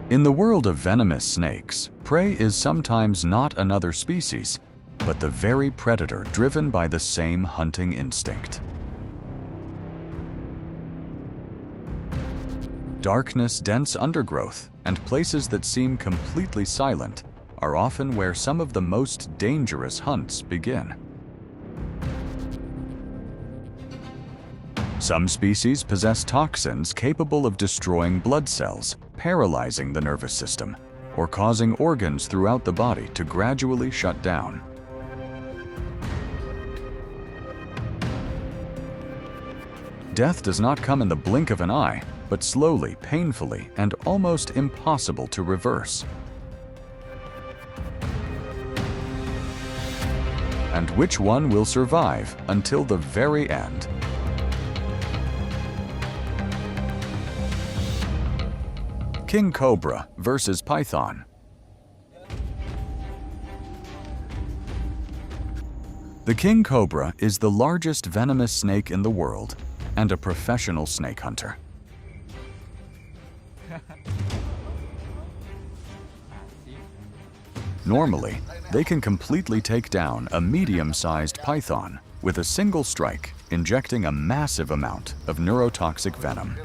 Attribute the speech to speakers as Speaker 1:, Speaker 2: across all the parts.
Speaker 1: In the world of venomous snakes, prey is sometimes not another species, but the very predator driven by the same hunting instinct. Darkness, dense undergrowth, and places that seem completely silent are often where some of the most dangerous hunts begin. Some species possess toxins capable of destroying blood cells, paralyzing the nervous system, or causing organs throughout the body to gradually shut down. Death does not come in the blink of an eye, but slowly, painfully, and almost impossible to reverse. And which one will survive until the very end? King Cobra versus Python. The King Cobra is the largest venomous snake in the world and a professional snake hunter. Normally, they can completely take down a medium-sized python with a single strike, injecting a massive amount of neurotoxic venom.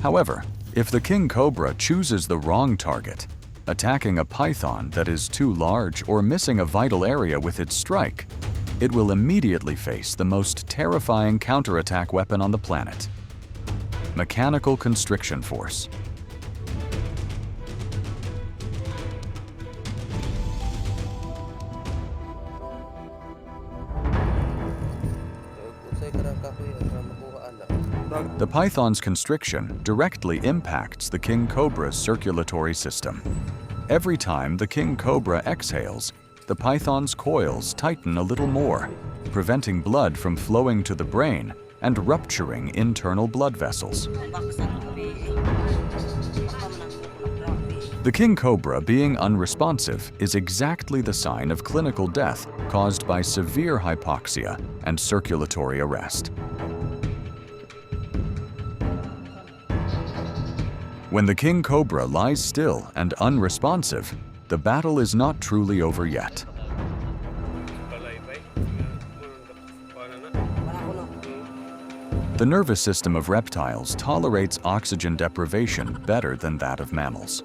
Speaker 1: However, if the King Cobra chooses the wrong target, attacking a python that is too large or missing a vital area with its strike, it will immediately face the most terrifying counterattack weapon on the planet: mechanical constriction force. The python's constriction directly impacts the King Cobra's circulatory system. Every time the King Cobra exhales, the python's coils tighten a little more, preventing blood from flowing to the brain and rupturing internal blood vessels. The King Cobra being unresponsive is exactly the sign of clinical death caused by severe hypoxia and circulatory arrest. When the King Cobra lies still and unresponsive, the battle is not truly over yet. The nervous system of reptiles tolerates oxygen deprivation better than that of mammals.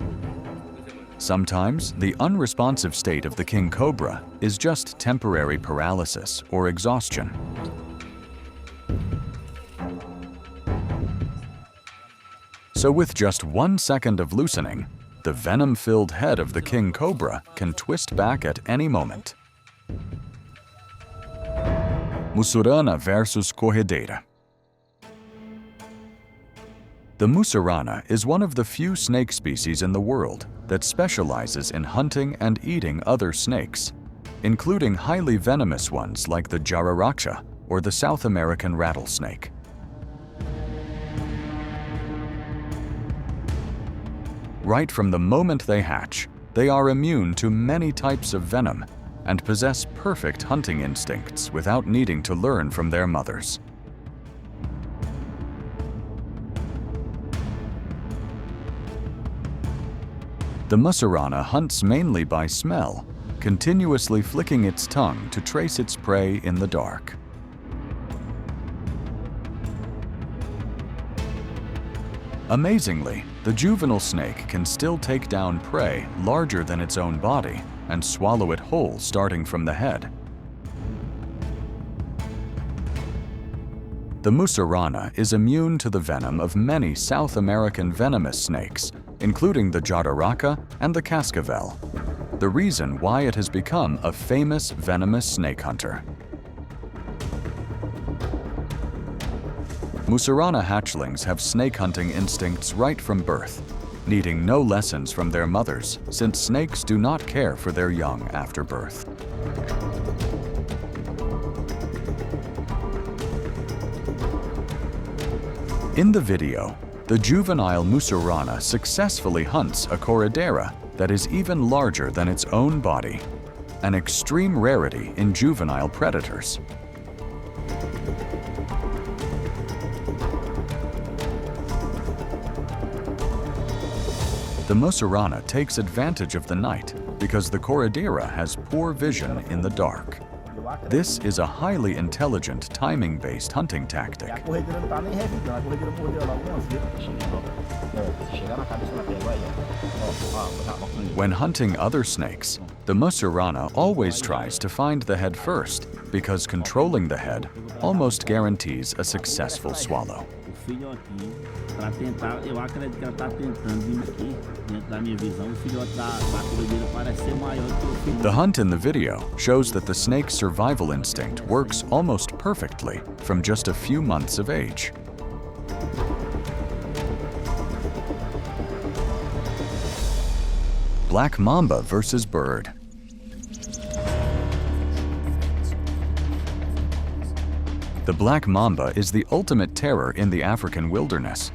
Speaker 1: Sometimes, the unresponsive state of the King Cobra is just temporary paralysis or exhaustion. So with just 1 second of loosening, the venom-filled head of the King Cobra can twist back at any moment. Mussurana versus Corredeira. The mussurana is one of the few snake species in the world that specializes in hunting and eating other snakes, including highly venomous ones like the jararaca or the South American rattlesnake. Right from the moment they hatch, they are immune to many types of venom and possess perfect hunting instincts without needing to learn from their mothers. The mussurana hunts mainly by smell, continuously flicking its tongue to trace its prey in the dark. Amazingly, the juvenile snake can still take down prey larger than its own body and swallow it whole starting from the head. The mussurana is immune to the venom of many South American venomous snakes, including the jararaca and the cascabel, the reason why it has become a famous venomous snake hunter. Mussurana hatchlings have snake hunting instincts right from birth, needing no lessons from their mothers since snakes do not care for their young after birth. In the video, the juvenile mussurana successfully hunts a corredeira that is even larger than its own body, an extreme rarity in juvenile predators. The mussurana takes advantage of the night because the corradera has poor vision in the dark. This is a highly intelligent, timing-based hunting tactic. When hunting other snakes, the mussurana always tries to find the head first because controlling the head almost guarantees a successful swallow. The hunt in the video shows that the snake's survival instinct works almost perfectly from just a few months of age. Black mamba versus bird. The black mamba is the ultimate terror in the African wilderness.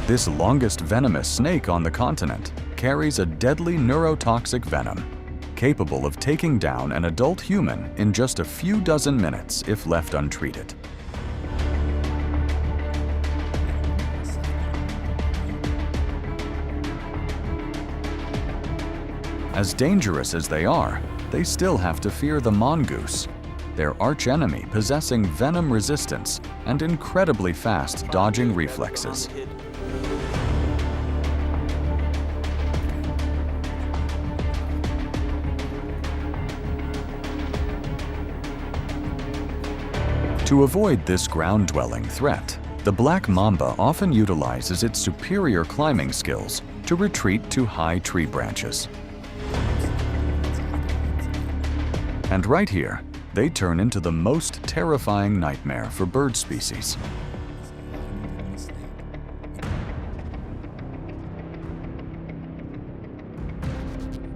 Speaker 1: This longest venomous snake on the continent carries a deadly neurotoxic venom, capable of taking down an adult human in just a few dozen minutes if left untreated. As dangerous as they are, they still have to fear the mongoose, their archenemy possessing venom resistance and incredibly fast dodging reflexes. To avoid this ground-dwelling threat, the black mamba often utilizes its superior climbing skills to retreat to high tree branches. And right here, they turn into the most terrifying nightmare for bird species.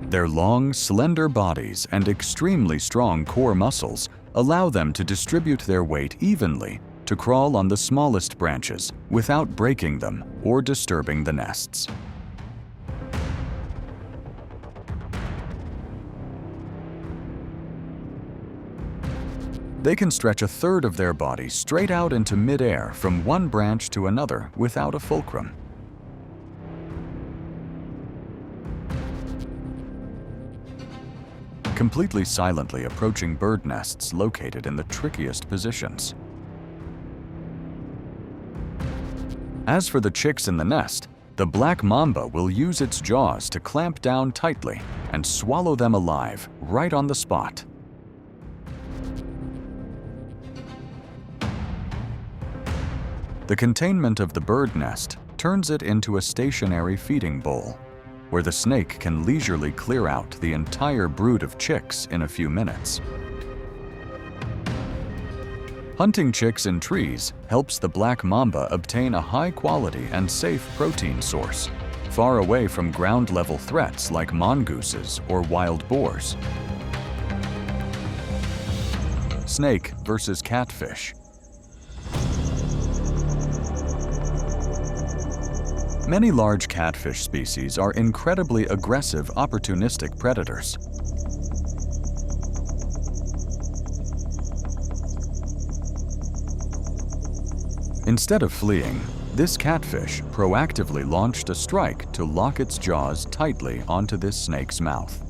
Speaker 1: Their long, slender bodies and extremely strong core muscles allow them to distribute their weight evenly to crawl on the smallest branches without breaking them or disturbing the nests. They can stretch a third of their body straight out into midair from one branch to another without a fulcrum. Completely silently approaching bird nests located in the trickiest positions. As for the chicks in the nest, the black mamba will use its jaws to clamp down tightly and swallow them alive right on the spot. The containment of the bird nest turns it into a stationary feeding bowl, where the snake can leisurely clear out the entire brood of chicks in a few minutes. Hunting chicks in trees helps the black mamba obtain a high-quality and safe protein source, far away from ground-level threats like mongooses or wild boars. Snake versus catfish. Many large catfish species are incredibly aggressive, opportunistic predators. Instead of fleeing, this catfish proactively launched a strike to lock its jaws tightly onto this snake's mouth.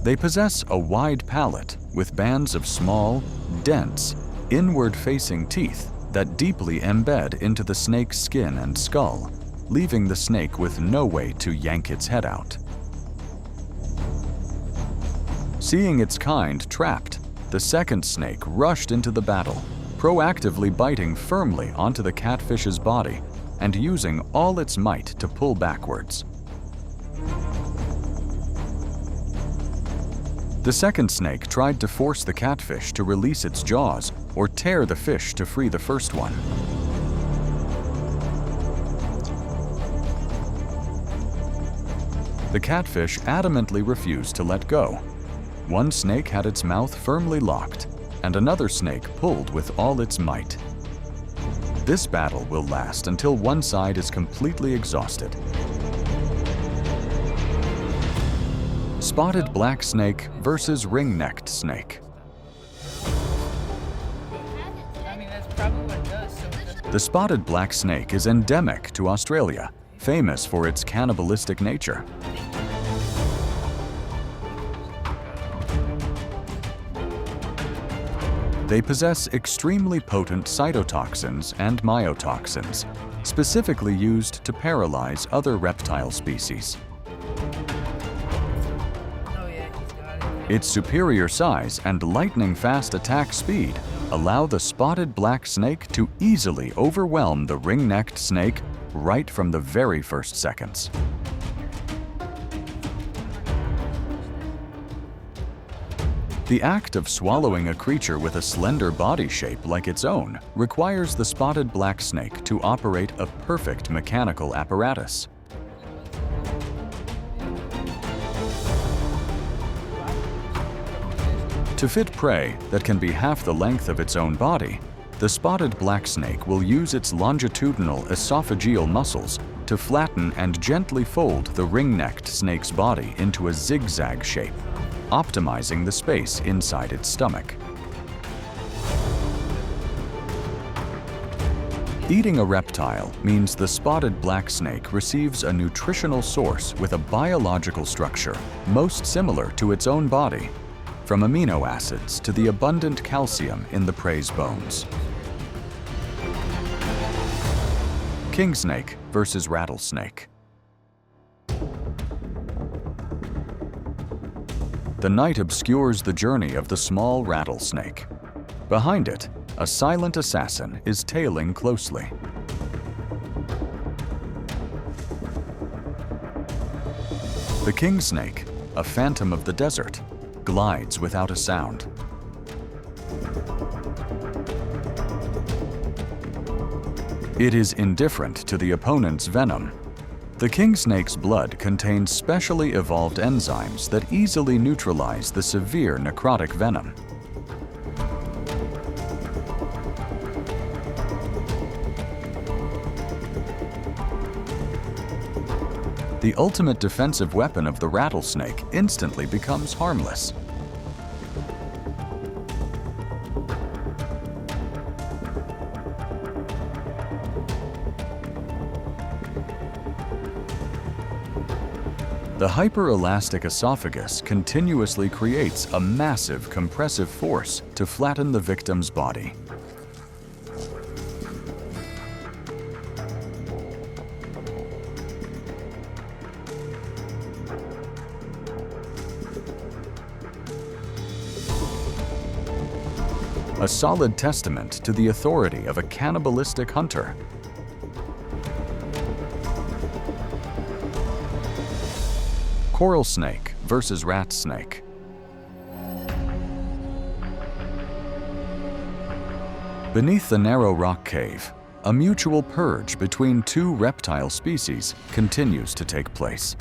Speaker 1: They possess a wide palate with bands of small, dense, inward-facing teeth that deeply embed into the snake's skin and skull, leaving the snake with no way to yank its head out. Seeing its kind trapped, the second snake rushed into the battle, proactively biting firmly onto the catfish's body and using all its might to pull backwards. The second snake tried to force the catfish to release its jaws or tear the fish to free the first one. The catfish adamantly refused to let go. One snake had its mouth firmly locked, and another snake pulled with all its might. This battle will last until one side is completely exhausted. Spotted black snake versus ring-necked snake. The spotted black snake is endemic to Australia, famous for its cannibalistic nature. They possess extremely potent cytotoxins and myotoxins, specifically used to paralyze other reptile species. Its superior size and lightning-fast attack speed allow the spotted black snake to easily overwhelm the ring-necked snake right from the very first seconds. The act of swallowing a creature with a slender body shape like its own requires the spotted black snake to operate a perfect mechanical apparatus. To fit prey that can be half the length of its own body, the spotted black snake will use its longitudinal esophageal muscles to flatten and gently fold the ring-necked snake's body into a zigzag shape, optimizing the space inside its stomach. Eating a reptile means the spotted black snake receives a nutritional source with a biological structure most similar to its own body, from amino acids to the abundant calcium in the prey's bones. King snake versus rattlesnake. The night obscures the journey of the small rattlesnake. Behind it, a silent assassin is tailing closely. The king snake, a phantom of the desert, glides without a sound. It is indifferent to the opponent's venom. The king snake's blood contains specially evolved enzymes that easily neutralize the severe necrotic venom. The ultimate defensive weapon of the rattlesnake instantly becomes harmless. The hyperelastic esophagus continuously creates a massive compressive force to flatten the victim's body. A solid testament to the authority of a cannibalistic hunter. Coral snake versus rat snake. Beneath the narrow rock cave, a mutual purge between two reptile species continues to take place.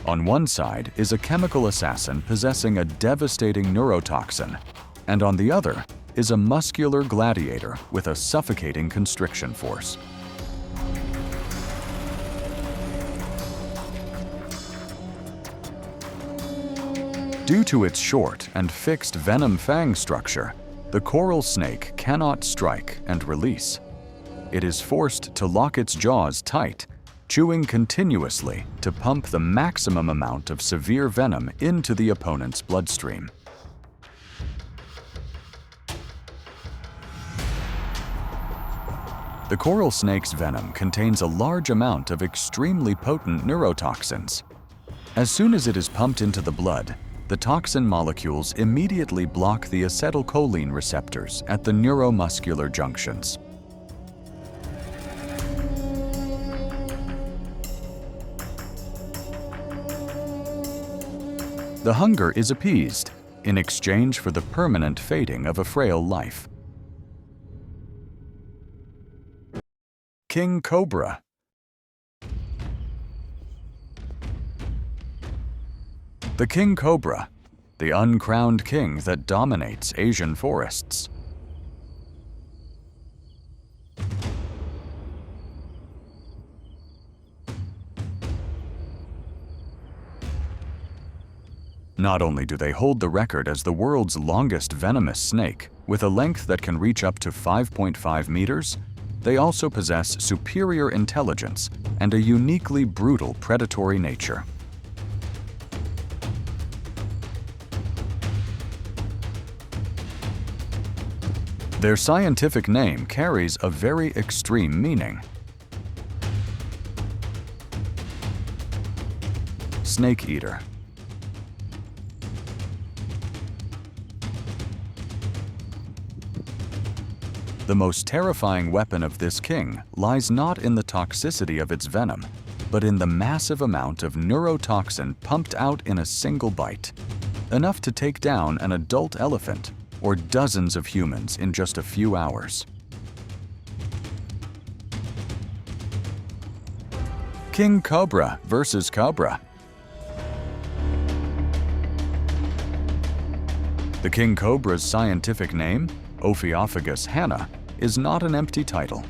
Speaker 1: On one side is a chemical assassin possessing a devastating neurotoxin, and on the other is a muscular gladiator with a suffocating constriction force. Due to its short and fixed venom fang structure, the coral snake cannot strike and release. It is forced to lock its jaws tight, chewing continuously to pump the maximum amount of severe venom into the opponent's bloodstream. The coral snake's venom contains a large amount of extremely potent neurotoxins. As soon as it is pumped into the blood, the toxin molecules immediately block the acetylcholine receptors at the neuromuscular junctions. The hunger is appeased in exchange for the permanent fading of a frail life. King Cobra. The king cobra, the uncrowned king that dominates Asian forests. Not only do they hold the record as the world's longest venomous snake, with a length that can reach up to 5.5 meters, they also possess superior intelligence and a uniquely brutal predatory nature. Their scientific name carries a very extreme meaning. Snake eater. The most terrifying weapon of this king lies not in the toxicity of its venom, but in the massive amount of neurotoxin pumped out in a single bite, enough to take down an adult elephant or dozens of humans in just a few hours. King Cobra versus Cobra. The King Cobra's scientific name, Ophiophagus hanna, is not an empty title.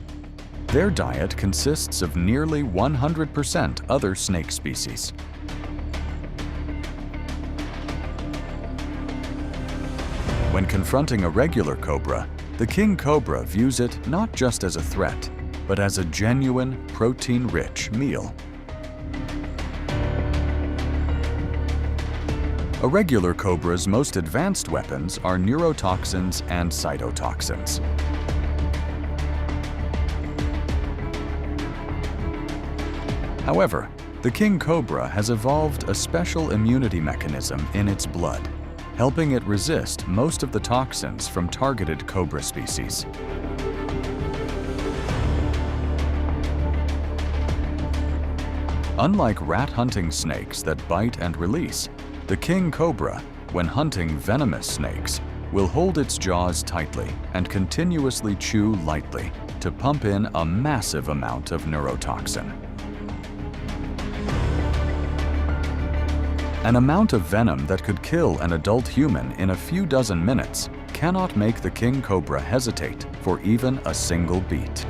Speaker 1: Their diet consists of nearly 100% other snake species. When confronting a regular cobra, the king cobra views it not just as a threat, but as a genuine, protein-rich meal. A regular cobra's most advanced weapons are neurotoxins and cytotoxins. However, the king cobra has evolved a special immunity mechanism in its blood, helping it resist most of the toxins from targeted cobra species. Unlike rat-hunting snakes that bite and release, the king cobra, when hunting venomous snakes, will hold its jaws tightly and continuously chew lightly to pump in a massive amount of neurotoxin. An amount of venom that could kill an adult human in a few dozen minutes cannot make the king cobra hesitate for even a single beat.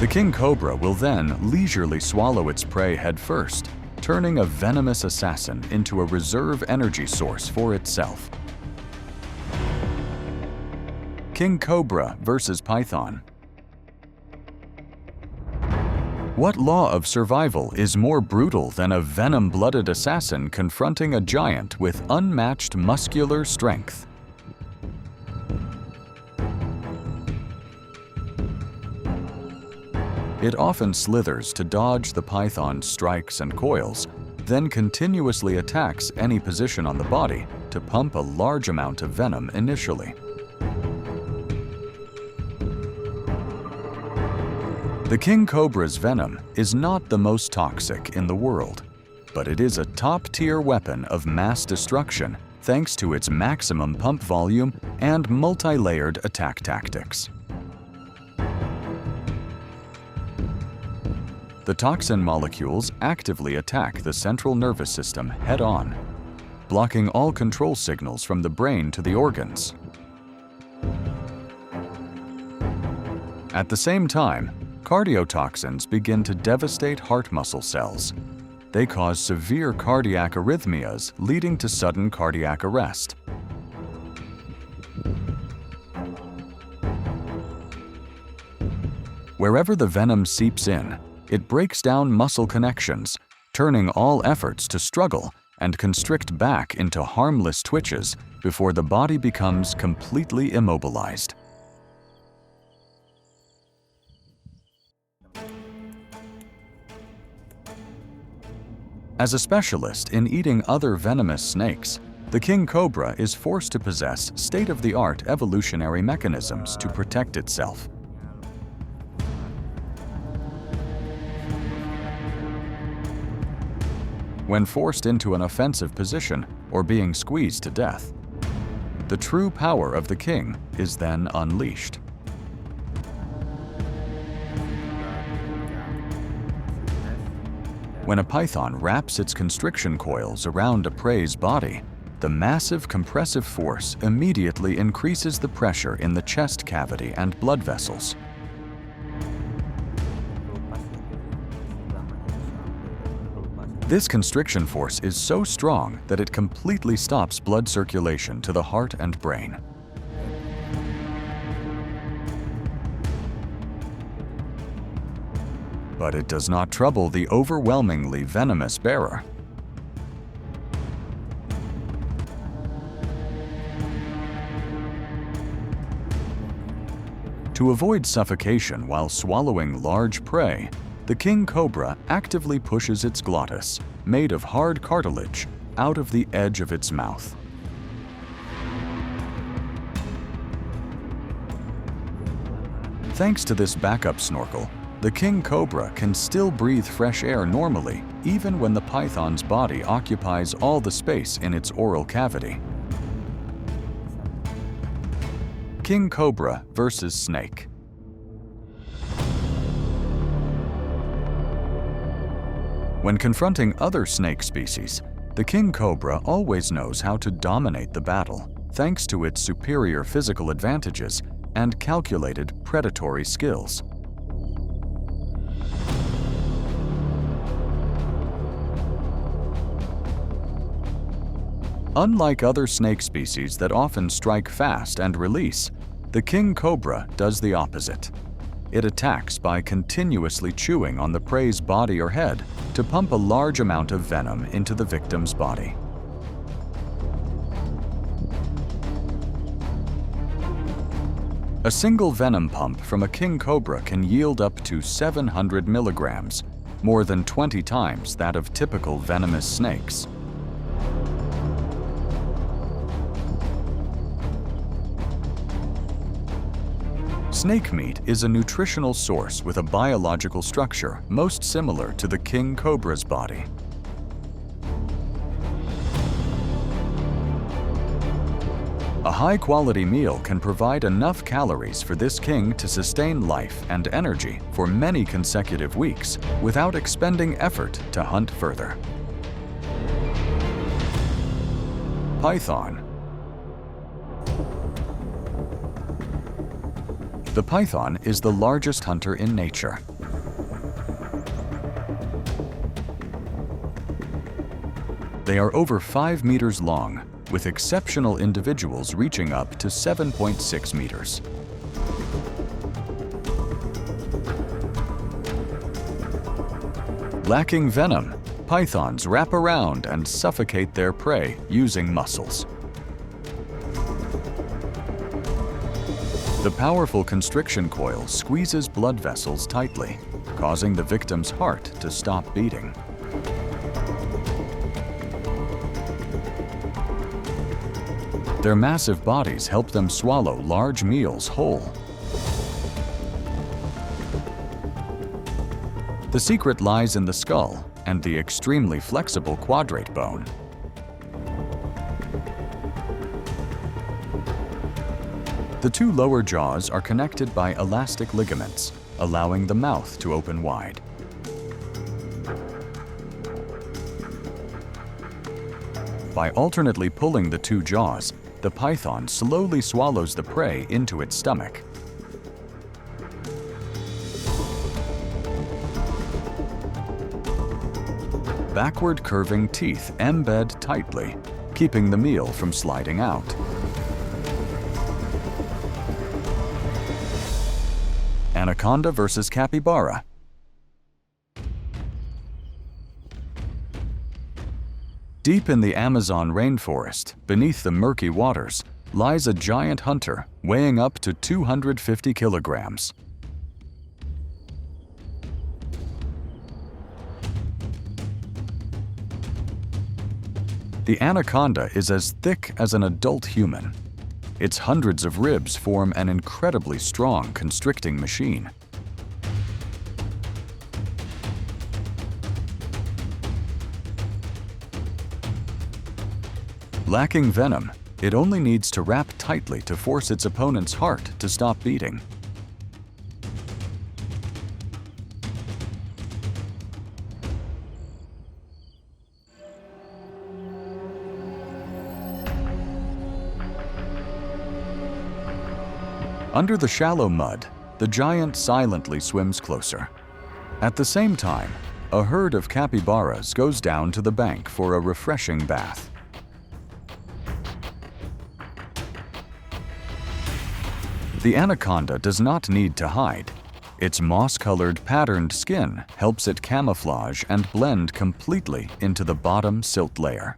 Speaker 1: The king cobra will then leisurely swallow its prey headfirst, turning a venomous assassin into a reserve energy source for itself. King Cobra versus Python. What law of survival is more brutal than a venom-blooded assassin confronting a giant with unmatched muscular strength? It often slithers to dodge the python's strikes and coils, then continuously attacks any position on the body to pump a large amount of venom initially. The king cobra's venom is not the most toxic in the world, but it is a top-tier weapon of mass destruction thanks to its maximum pump volume and multi-layered attack tactics. The toxin molecules actively attack the central nervous system head-on, blocking all control signals from the brain to the organs. At the same time, cardiotoxins begin to devastate heart muscle cells. They cause severe cardiac arrhythmias, leading to sudden cardiac arrest. Wherever the venom seeps in, it breaks down muscle connections, turning all efforts to struggle and constrict back into harmless twitches before the body becomes completely immobilized. As a specialist in eating other venomous snakes, the king cobra is forced to possess state-of-the-art evolutionary mechanisms to protect itself. When forced into an offensive position or being squeezed to death, the true power of the king is then unleashed. When a python wraps its constriction coils around a prey's body, the massive compressive force immediately increases the pressure in the chest cavity and blood vessels. This constriction force is so strong that it completely stops blood circulation to the heart and brain. But it does not trouble the overwhelmingly venomous bearer. To avoid suffocation while swallowing large prey, the king cobra actively pushes its glottis, made of hard cartilage, out of the edge of its mouth. Thanks to this backup snorkel, the king cobra can still breathe fresh air normally, even when the python's body occupies all the space in its oral cavity. King cobra versus snake. When confronting other snake species, the king cobra always knows how to dominate the battle, thanks to its superior physical advantages and calculated predatory skills. Unlike other snake species that often strike fast and release, the king cobra does the opposite. It attacks by continuously chewing on the prey's body or head to pump a large amount of venom into the victim's body. A single venom pump from a king cobra can yield up to 700 milligrams, more than 20 times that of typical venomous snakes. Snake meat is a nutritional source with a biological structure most similar to the king cobra's body. A high-quality meal can provide enough calories for this king to sustain life and energy for many consecutive weeks without expending effort to hunt further. Python. The python is the largest hunter in nature. They are over 5 meters long, with exceptional individuals reaching up to 7.6 meters. Lacking venom, pythons wrap around and suffocate their prey using muscles. The powerful constriction coil squeezes blood vessels tightly, causing the victim's heart to stop beating. Their massive bodies help them swallow large meals whole. The secret lies in the skull and the extremely flexible quadrate bone. The two lower jaws are connected by elastic ligaments, allowing the mouth to open wide. By alternately pulling the two jaws, the python slowly swallows the prey into its stomach. Backward curving teeth embed tightly, keeping the meal from sliding out. Anaconda versus capybara. Deep in the Amazon rainforest, beneath the murky waters, lies a giant hunter weighing up to 250 kilograms. The anaconda is as thick as an adult human. Its hundreds of ribs form an incredibly strong constricting machine. Lacking venom, it only needs to wrap tightly to force its opponent's heart to stop beating. Under the shallow mud, the giant silently swims closer. At the same time, a herd of capybaras goes down to the bank for a refreshing bath. The anaconda does not need to hide. Its moss-colored patterned skin helps it camouflage and blend completely into the bottom silt layer.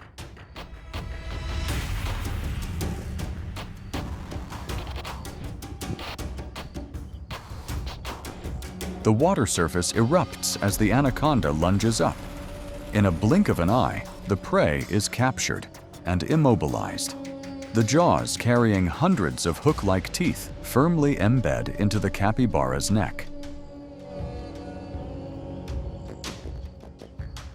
Speaker 1: The water surface erupts as the anaconda lunges up. In a blink of an eye, the prey is captured and immobilized. The jaws, carrying hundreds of hook-like teeth, firmly embed into the capybara's neck.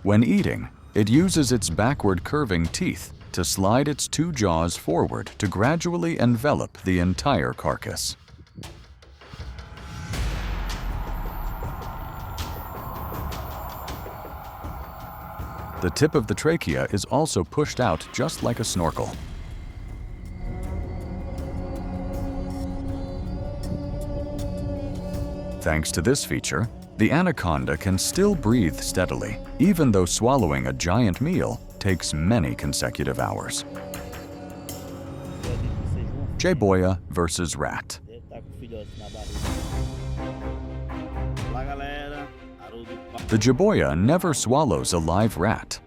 Speaker 1: When eating, it uses its backward curving teeth to slide its two jaws forward to gradually envelop the entire carcass. The tip of the trachea is also pushed out just like a snorkel. Thanks to this feature, the anaconda can still breathe steadily, even though swallowing a giant meal takes many consecutive hours. Jiboia versus rat. The jiboia never swallows a live rat.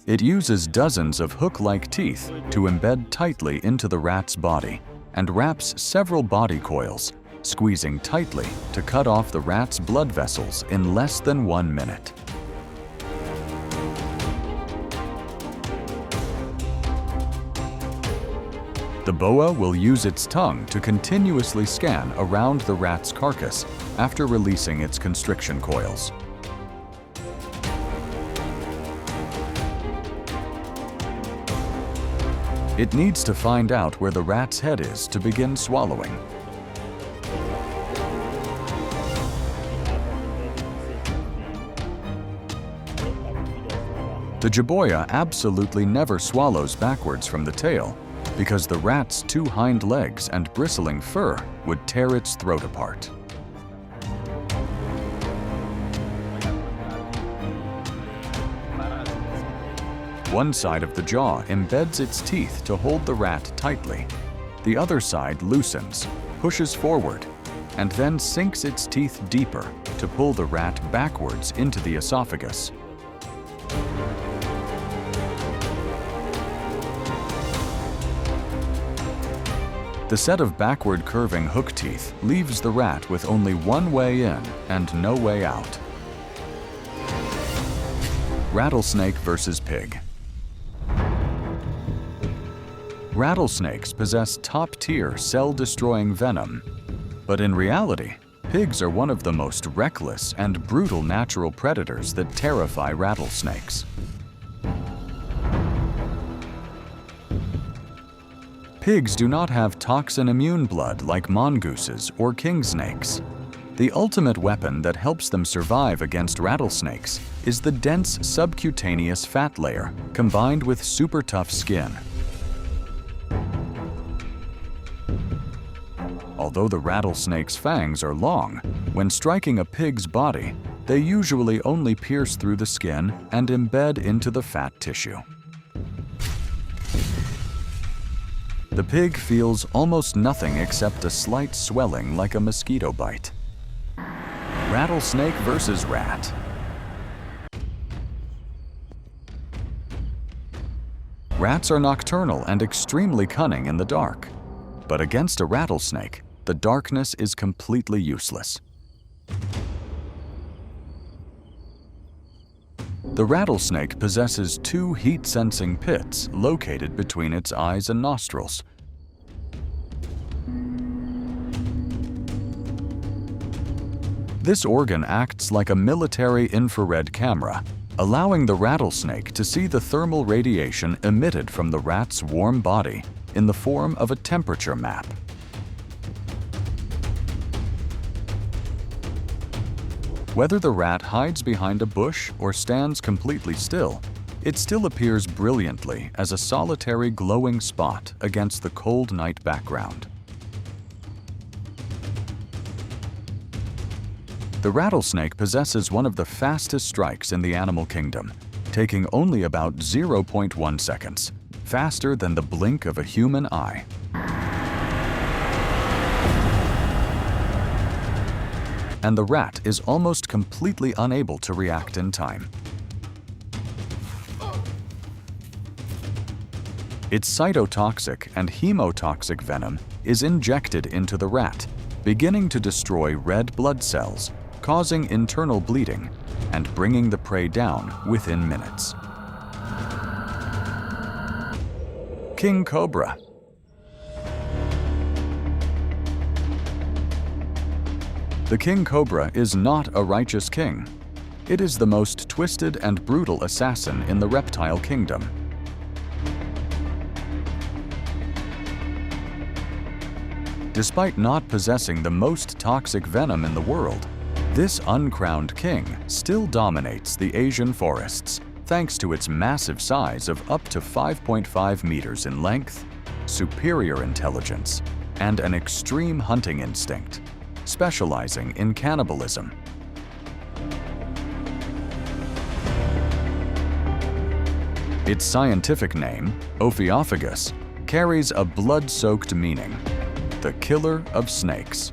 Speaker 1: It uses dozens of hook-like teeth to embed tightly into the rat's body and wraps several body coils, squeezing tightly to cut off the rat's blood vessels in less than 1 minute. The boa will use its tongue to continuously scan around the rat's carcass after releasing its constriction coils. It needs to find out where the rat's head is to begin swallowing. The jiboia absolutely never swallows backwards from the tail because the rat's two hind legs and bristling fur would tear its throat apart. One side of the jaw embeds its teeth to hold the rat tightly. The other side loosens, pushes forward, and then sinks its teeth deeper to pull the rat backwards into the esophagus. The set of backward curving hook teeth leaves the rat with only one way in and no way out. Rattlesnake versus pig. Rattlesnakes possess top-tier cell-destroying venom, but in reality, pigs are one of the most reckless and brutal natural predators that terrify rattlesnakes. Pigs do not have toxin-immune blood like mongooses or king snakes. The ultimate weapon that helps them survive against rattlesnakes is the dense subcutaneous fat layer combined with super tough skin. Although the rattlesnake's fangs are long, when striking a pig's body, they usually only pierce through the skin and embed into the fat tissue. The pig feels almost nothing except a slight swelling like a mosquito bite. Rattlesnake versus rat. Rats are nocturnal and extremely cunning in the dark, but against a rattlesnake, the darkness is completely useless. The rattlesnake possesses two heat-sensing pits located between its eyes and nostrils. This organ acts like a military infrared camera, allowing the rattlesnake to see the thermal radiation emitted from the rat's warm body in the form of a temperature map. Whether the rat hides behind a bush or stands completely still, it still appears brilliantly as a solitary glowing spot against the cold night background. The rattlesnake possesses one of the fastest strikes in the animal kingdom, taking only about 0.1 seconds, faster than the blink of a human eye. And the rat is almost completely unable to react in time. Its cytotoxic and hemotoxic venom is injected into the rat, beginning to destroy red blood cells, causing internal bleeding, and bringing the prey down within minutes. King Cobra. The King Cobra is not a righteous king. It is the most twisted and brutal assassin in the reptile kingdom. Despite not possessing the most toxic venom in the world, this uncrowned king still dominates the Asian forests thanks to its massive size of up to 5.5 meters in length, superior intelligence, and an extreme hunting instinct, specializing in cannibalism. Its scientific name, Ophiophagus, carries a blood-soaked meaning: the killer of snakes.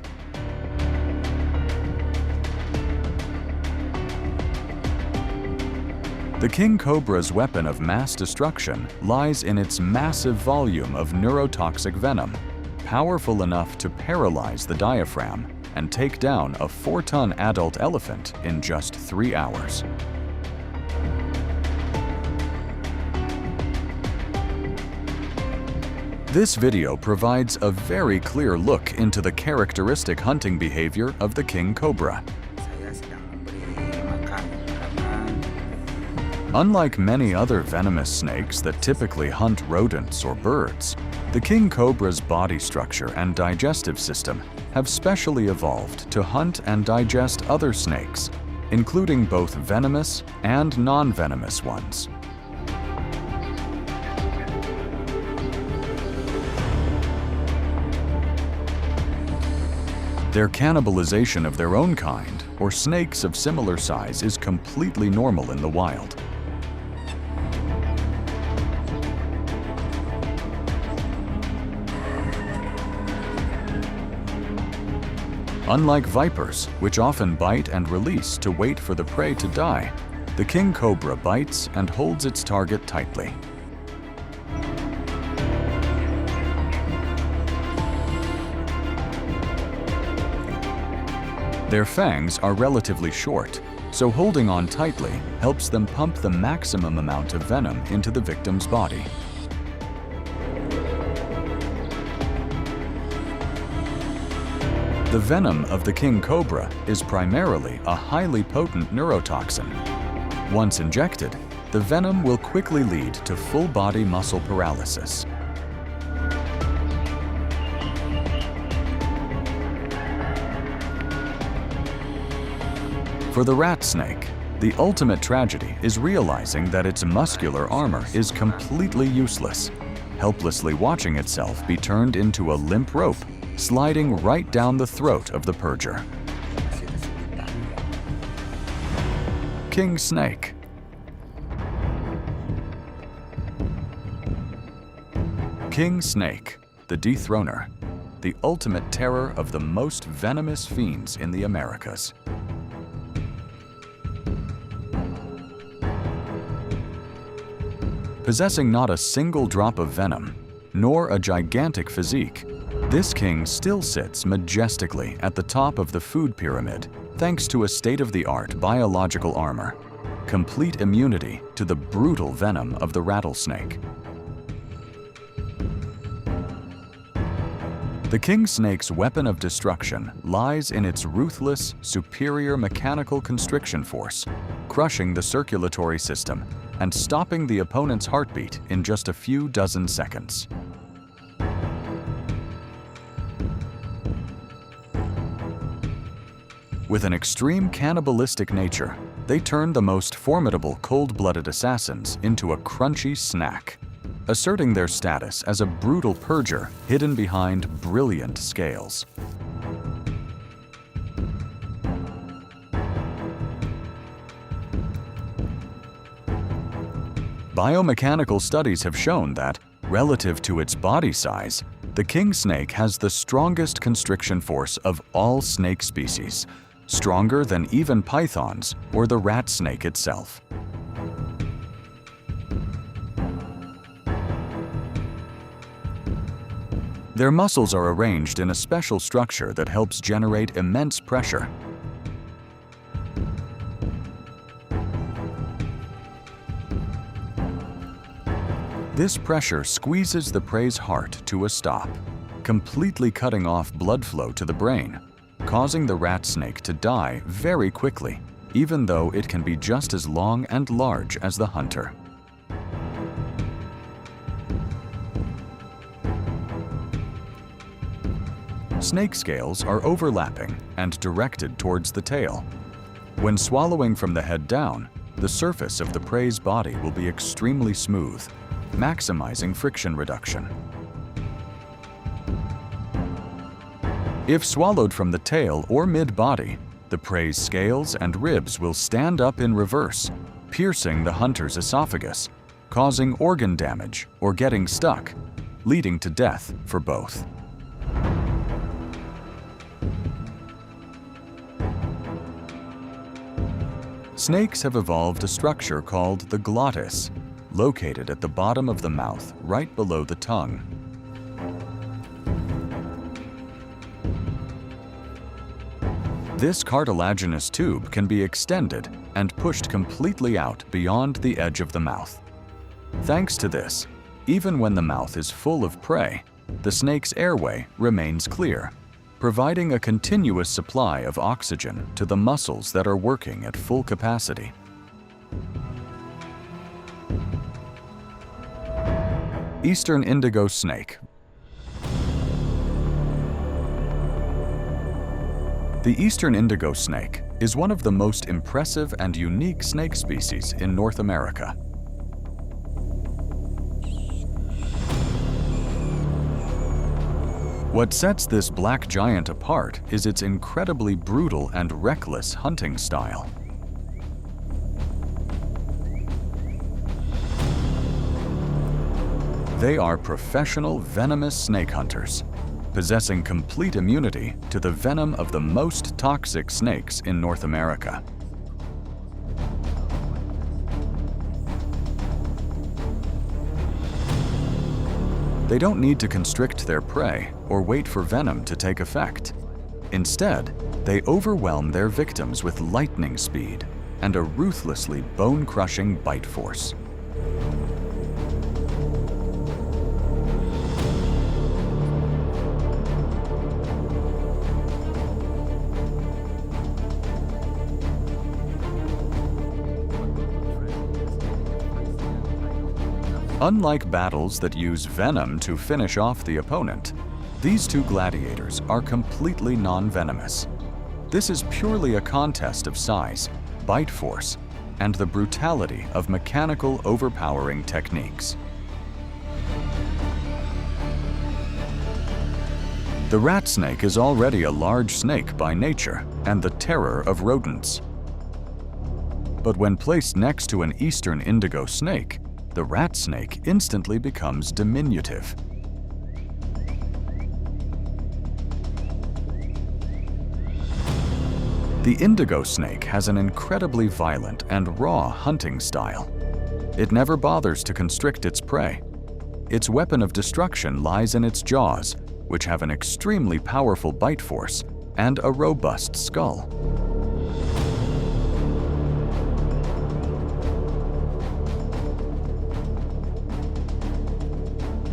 Speaker 1: The King Cobra's weapon of mass destruction lies in its massive volume of neurotoxic venom, powerful enough to paralyze the diaphragm and take down a 4-ton adult elephant in just 3 hours. This video provides a very clear look into the characteristic hunting behavior of the King Cobra. Unlike many other venomous snakes that typically hunt rodents or birds, the King Cobra's body structure and digestive system have specially evolved to hunt and digest other snakes, including both venomous and non-venomous ones. Their cannibalization of their own kind, or snakes of similar size, is completely normal in the wild. Unlike vipers, which often bite and release to wait for the prey to die, the King Cobra bites and holds its target tightly. Their fangs are relatively short, so holding on tightly helps them pump the maximum amount of venom into the victim's body. The venom of the King Cobra is primarily a highly potent neurotoxin. Once injected, the venom will quickly lead to full-body muscle paralysis. For the rat snake, the ultimate tragedy is realizing that its muscular armor is completely useless, helplessly watching itself be turned into a limp rope, sliding right down the throat of the purger. King Snake. King Snake, the dethroner, the ultimate terror of the most venomous fiends in the Americas. Possessing not a single drop of venom, nor a gigantic physique, this king still sits majestically at the top of the food pyramid thanks to a state-of-the-art biological armor, complete immunity to the brutal venom of the rattlesnake. The king snake's weapon of destruction lies in its ruthless, superior mechanical constriction force, crushing the circulatory system and stopping the opponent's heartbeat in just a few dozen seconds. With an extreme cannibalistic nature, they turn the most formidable cold-blooded assassins into a crunchy snack, asserting their status as a brutal purger hidden behind brilliant scales. Biomechanical studies have shown that, relative to its body size, the king snake has the strongest constriction force of all snake species, stronger than even pythons or the rat snake itself. Their muscles are arranged in a special structure that helps generate immense pressure. This pressure squeezes the prey's heart to a stop, completely cutting off blood flow to the brain, causing the rat snake to die very quickly, even though it can be just as long and large as the hunter. Snake scales are overlapping and directed towards the tail. When swallowing from the head down, the surface of the prey's body will be extremely smooth, maximizing friction reduction. If swallowed from the tail or mid-body, the prey's scales and ribs will stand up in reverse, piercing the hunter's esophagus, causing organ damage or getting stuck, leading to death for both. Snakes have evolved a structure called the glottis, located at the bottom of the mouth right below the tongue. This cartilaginous tube can be extended and pushed completely out beyond the edge of the mouth. Thanks to this, even when the mouth is full of prey, the snake's airway remains clear, providing a continuous supply of oxygen to the muscles that are working at full capacity. Eastern indigo snake. The eastern indigo snake is one of the most impressive and unique snake species in North America. What sets this black giant apart is its incredibly brutal and reckless hunting style. They are professional venomous snake hunters, possessing complete immunity to the venom of the most toxic snakes in North America. They don't need to constrict their prey or wait for venom to take effect. Instead, they overwhelm their victims with lightning speed and a ruthlessly bone-crushing bite force. Unlike battles that use venom to finish off the opponent, these two gladiators are completely non-venomous. This is purely a contest of size, bite force, and the brutality of mechanical overpowering techniques. The rat snake is already a large snake by nature and the terror of rodents. But when placed next to an eastern indigo snake, the rat snake instantly becomes diminutive. The indigo snake has an incredibly violent and raw hunting style. It never bothers to constrict its prey. Its weapon of destruction lies in its jaws, which have an extremely powerful bite force and a robust skull.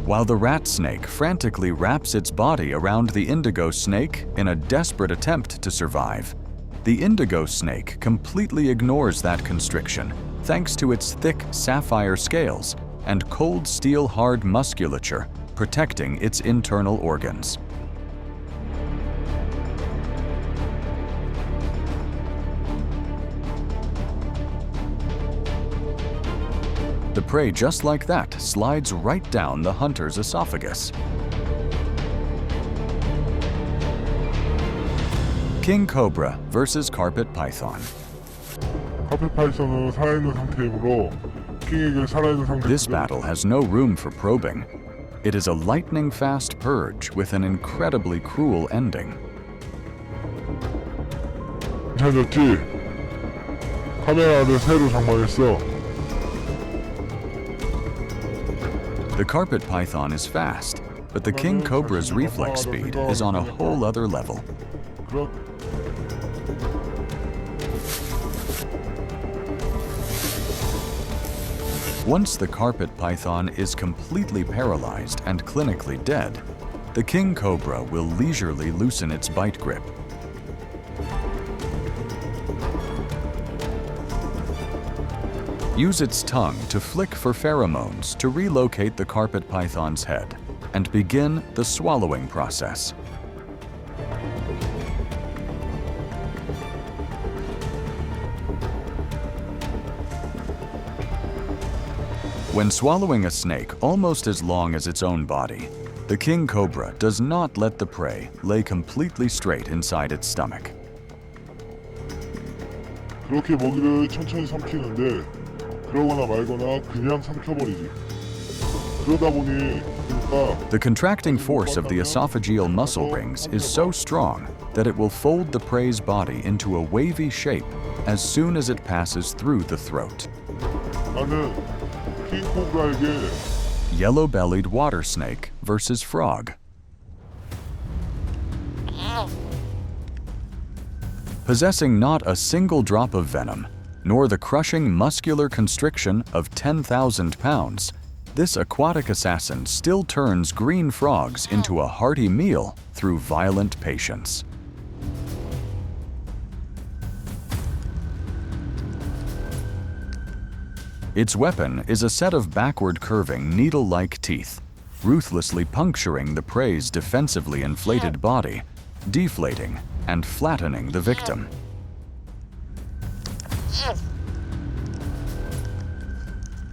Speaker 1: While the rat snake frantically wraps its body around the indigo snake in a desperate attempt to survive, the indigo snake completely ignores that constriction thanks to its thick sapphire scales and cold steel-hard musculature protecting its internal organs. The prey, just like that, slides right down the hunter's esophagus. King Cobra versus carpet python.
Speaker 2: 카펫 파이썬은 살아있는 상태이므로 킹에게 살아있는 상대.
Speaker 1: This battle has no room for probing. It is a lightning-fast purge with an incredibly cruel ending.
Speaker 2: 괜찮았지? 카메라를 새로 장만했어.
Speaker 1: The carpet python is fast, but the King Cobra's reflex speed is on a whole other level.
Speaker 2: 그렇.
Speaker 1: Once the carpet python is completely paralyzed and clinically dead, the King Cobra will leisurely loosen its bite grip. Use its tongue to flick for pheromones to relocate the carpet python's head and begin the swallowing process. When swallowing a snake almost as long as its own body, the King Cobra does not let the prey lay completely straight inside its stomach.
Speaker 2: 그렇게 먹이를 천천히 삼키는데 그러거나 말거나 그냥 삼켜버리지. 그러다 보니 그러니까
Speaker 1: The contracting force of the esophageal muscle rings is so strong that it will fold the prey's body into a wavy shape as soon as it passes through the throat.
Speaker 2: 나는 킹코브라에게
Speaker 1: Yellow-bellied water snake versus frog. Possessing not a single drop of venom, nor the crushing muscular constriction of 10,000 pounds, this aquatic assassin still turns green frogs into a hearty meal through violent patience. Its weapon is a set of backward-curving needle-like teeth, ruthlessly puncturing the prey's defensively inflated body, deflating and flattening the victim.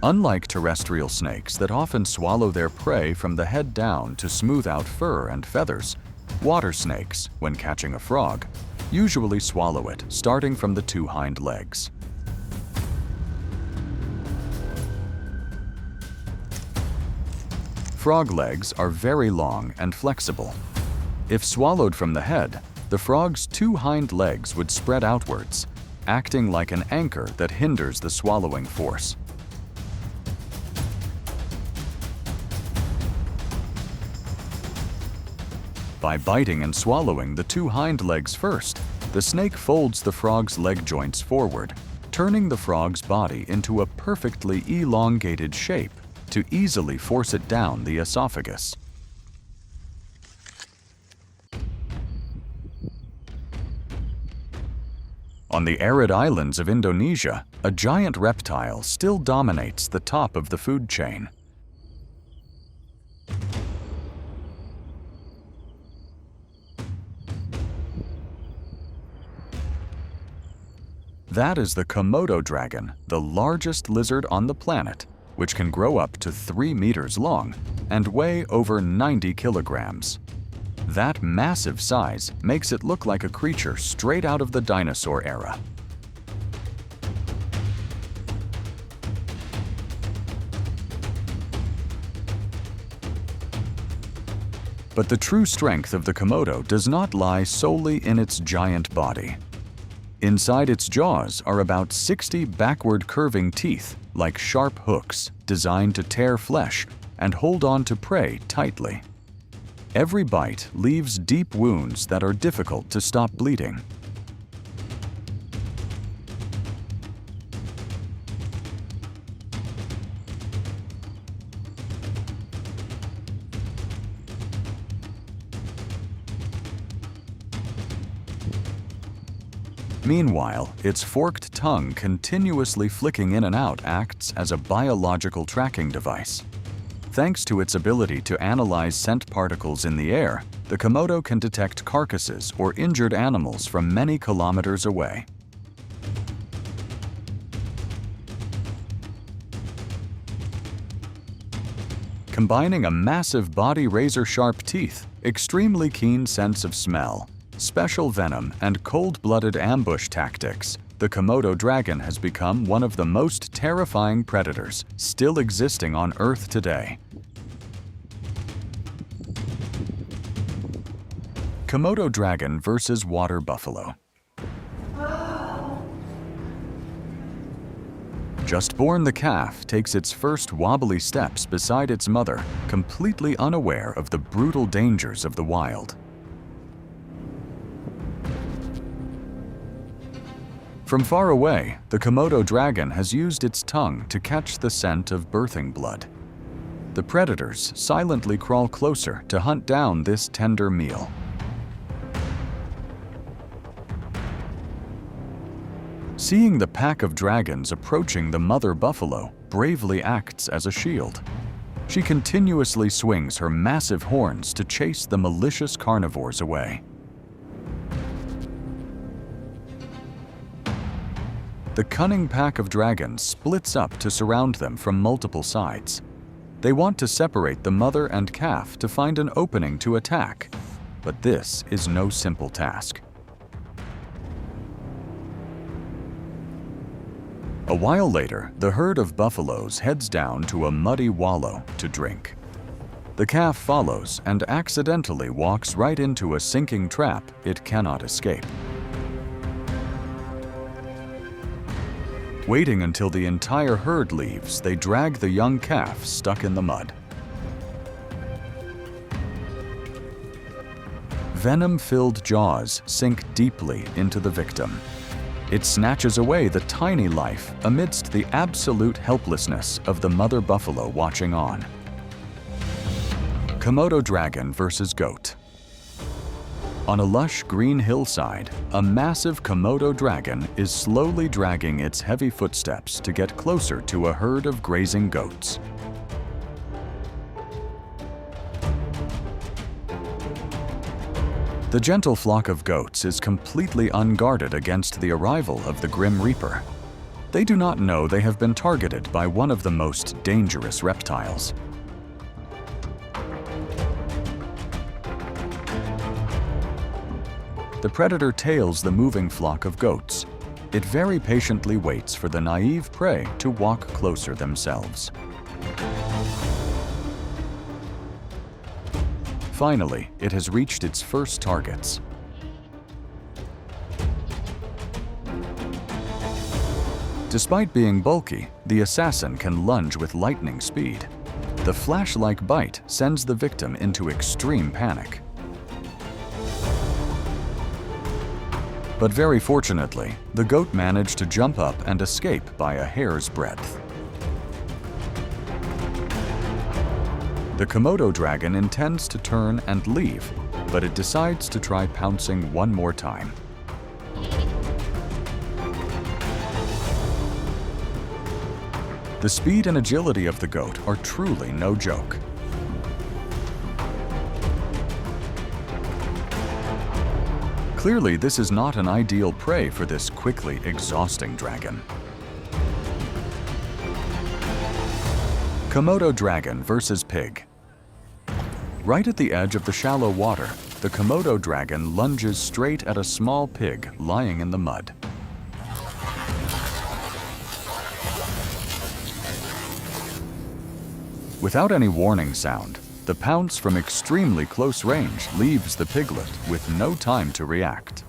Speaker 1: Unlike terrestrial snakes that often swallow their prey from the head down to smooth out fur and feathers, water snakes, when catching a frog, usually swallow it starting from the two hind legs. Frog legs are very long and flexible. If swallowed from the head, the frog's two hind legs would spread outwards, acting like an anchor that hinders the swallowing force. By biting and swallowing the two hind legs first, the snake folds the frog's leg joints forward, turning the frog's body into a perfectly elongated shape to easily force it down the esophagus. On the arid islands of Indonesia, a giant reptile still dominates the top of the food chain. That is the Komodo dragon, the largest lizard on the planet, which can grow up to 3 meters long and weigh over 90 kilograms. That massive size makes it look like a creature straight out of the dinosaur era. But the true strength of the Komodo does not lie solely in its giant body. Inside its jaws are about 60 backward curving teeth like sharp hooks designed to tear flesh and hold on to prey tightly. Every bite leaves deep wounds that are difficult to stop bleeding. Meanwhile, its forked tongue continuously flicking in and out acts as a biological tracking device. Thanks to its ability to analyze scent particles in the air, the Komodo can detect carcasses or injured animals from many kilometers away. Combining a massive body razor-sharp teeth, extremely keen sense of smell, special venom, and cold-blooded ambush tactics, the Komodo dragon has become one of the most terrifying predators still existing on Earth today. Komodo dragon versus water buffalo. Just born, the calf takes its first wobbly steps beside its mother, completely unaware of the brutal dangers of the wild. From far away, the Komodo dragon has used its tongue to catch the scent of birthing blood. The predators silently crawl closer to hunt down this tender meal. Seeing the pack of dragons approaching, the mother buffalo bravely acts as a shield. She continuously swings her massive horns to chase the malicious carnivores away. The cunning pack of dragons splits up to surround them from multiple sides. They want to separate the mother and calf to find an opening to attack, but this is no simple task. A while later, the herd of buffaloes heads down to a muddy wallow to drink. The calf follows and accidentally walks right into a sinking trap it cannot escape. Waiting until the entire herd leaves, they drag the young calf stuck in the mud. Venom-filled jaws sink deeply into the victim. It snatches away the tiny life amidst the absolute helplessness of the mother buffalo watching on. Komodo dragon versus goat. On a lush green hillside, a massive Komodo dragon is slowly dragging its heavy footsteps to get closer to a herd of grazing goats. The gentle flock of goats is completely unguarded against the arrival of the Grim Reaper. They do not know they have been targeted by one of the most dangerous reptiles. The predator tails the moving flock of goats. It very patiently waits for the naive prey to walk closer themselves. Finally, it has reached its first targets. Despite being bulky, the assassin can lunge with lightning speed. The flash-like bite sends the victim into extreme panic. But very fortunately, the goat managed to jump up and escape by a hair's breadth. The Komodo dragon intends to turn and leave, but it decides to try pouncing one more time. The speed and agility of the goat are truly no joke. Clearly, this is not an ideal prey for this quickly exhausting dragon. Komodo dragon versus pig. Right at the edge of the shallow water, the Komodo dragon lunges straight at a small pig lying in the mud. Without any warning sound, the pounce from extremely close range leaves the piglet with no time to react.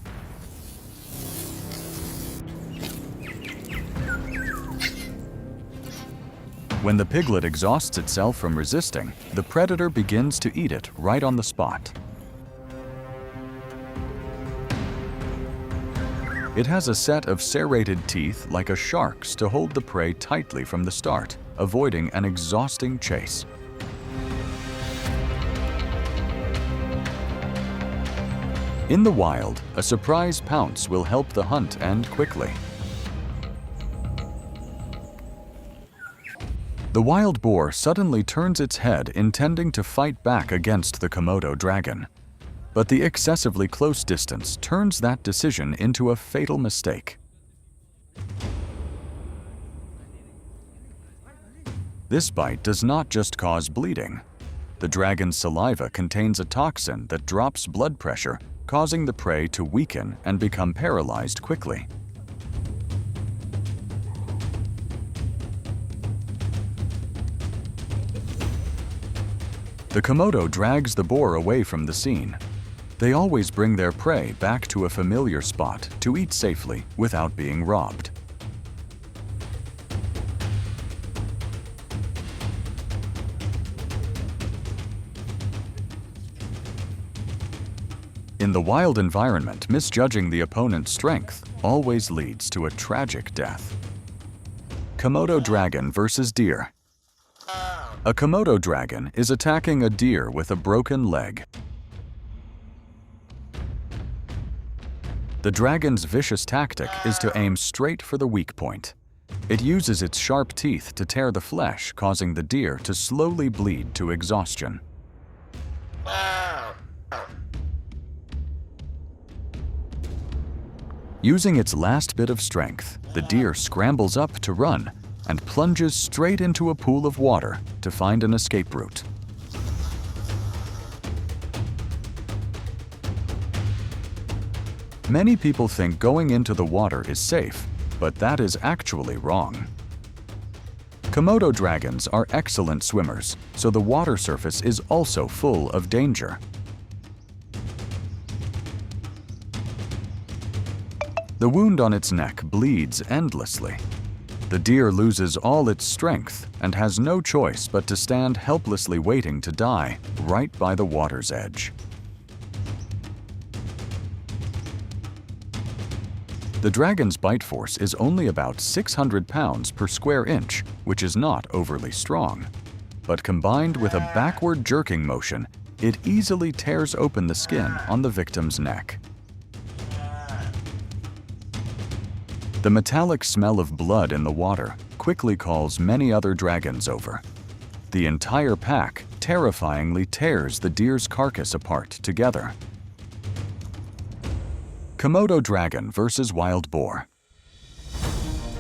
Speaker 1: When the piglet exhausts itself from resisting, the predator begins to eat it right on the spot. It has a set of serrated teeth like a shark's to hold the prey tightly from the start, avoiding an exhausting chase. In the wild, a surprise pounce will help the hunt end quickly. The wild boar suddenly turns its head, intending to fight back against the Komodo dragon. But the excessively close distance turns that decision into a fatal mistake. This bite does not just cause bleeding. The dragon's saliva contains a toxin that drops blood pressure, causing the prey to weaken and become paralyzed quickly. The Komodo drags the boar away from the scene. They always bring their prey back to a familiar spot to eat safely without being robbed. In the wild environment, misjudging the opponent's strength always leads to a tragic death. Komodo dragon versus deer. A Komodo dragon is attacking a deer with a broken leg. The dragon's vicious tactic is to aim straight for the weak point. It uses its sharp teeth to tear the flesh, causing the deer to slowly bleed to exhaustion. Using its last bit of strength, the deer scrambles up to run and plunges straight into a pool of water to find an escape route. Many people think going into the water is safe, but that is actually wrong. Komodo dragons are excellent swimmers, so the water surface is also full of danger. The wound on its neck bleeds endlessly. The deer loses all its strength and has no choice but to stand helplessly waiting to die right by the water's edge. The dragon's bite force is only about 600 pounds per square inch, which is not overly strong. But combined with a backward jerking motion, it easily tears open the skin on the victim's neck. The metallic smell of blood in the water quickly calls many other dragons over. The entire pack terrifyingly tears the deer's carcass apart together. Komodo dragon versus wild boar.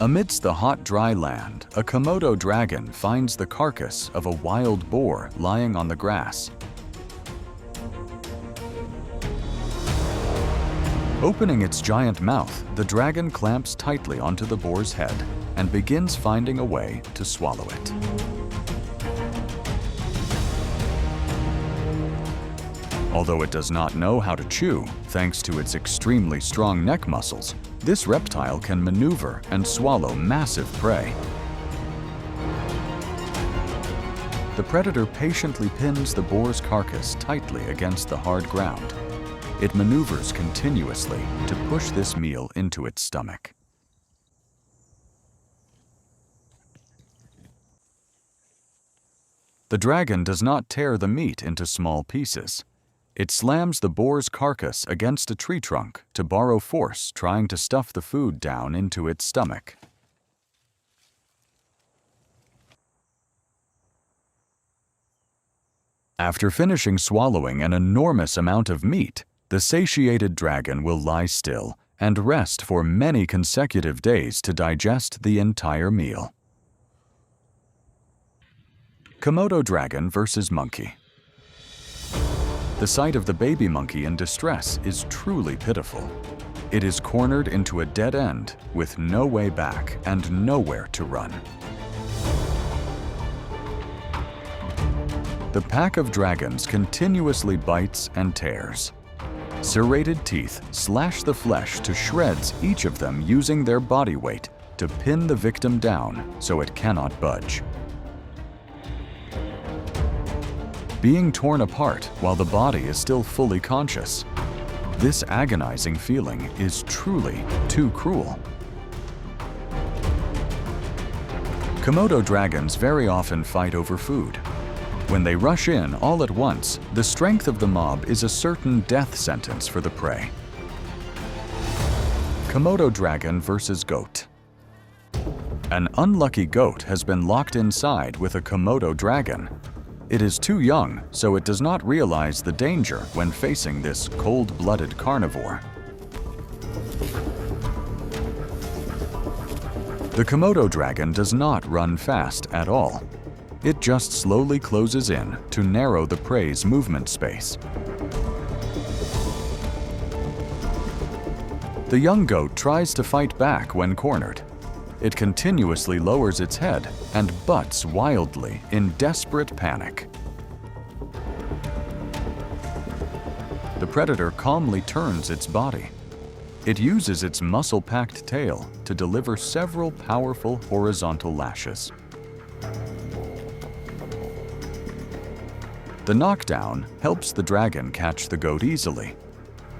Speaker 1: Amidst the hot, dry land, a Komodo dragon finds the carcass of a wild boar lying on the grass. Opening its giant mouth, the dragon clamps tightly onto the boar's head and begins finding a way to swallow it. Although it does not know how to chew, thanks to its extremely strong neck muscles, this reptile can maneuver and swallow massive prey. The predator patiently pins the boar's carcass tightly against the hard ground. It maneuvers continuously to push this meal into its stomach. The dragon does not tear the meat into small pieces. It slams the boar's carcass against a tree trunk to borrow force, trying to stuff the food down into its stomach. After finishing swallowing an enormous amount of meat, the satiated dragon will lie still and rest for many consecutive days to digest the entire meal. Komodo dragon versus monkey. The sight of the baby monkey in distress is truly pitiful. It is cornered into a dead end with no way back and nowhere to run. The pack of dragons continuously bites and tears. Serrated teeth slash the flesh to shreds, each of them using their body weight to pin the victim down so it cannot budge. Being torn apart while the body is still fully conscious. This agonizing feeling is truly too cruel. Komodo dragons very often fight over food. When they rush in all at once, the strength of the mob is a certain death sentence for the prey. Komodo dragon versus goat. An unlucky goat has been locked inside with a Komodo dragon. It is too young, so it does not realize the danger when facing this cold-blooded carnivore. The Komodo dragon does not run fast at all. It just slowly closes in to narrow the prey's movement space. The young goat tries to fight back when cornered. It continuously lowers its head and butts wildly in desperate panic. the predator calmly turns its body. It uses its muscle-packed tail to deliver several powerful horizontal lashes. The knockdown helps the dragon catch the goat easily.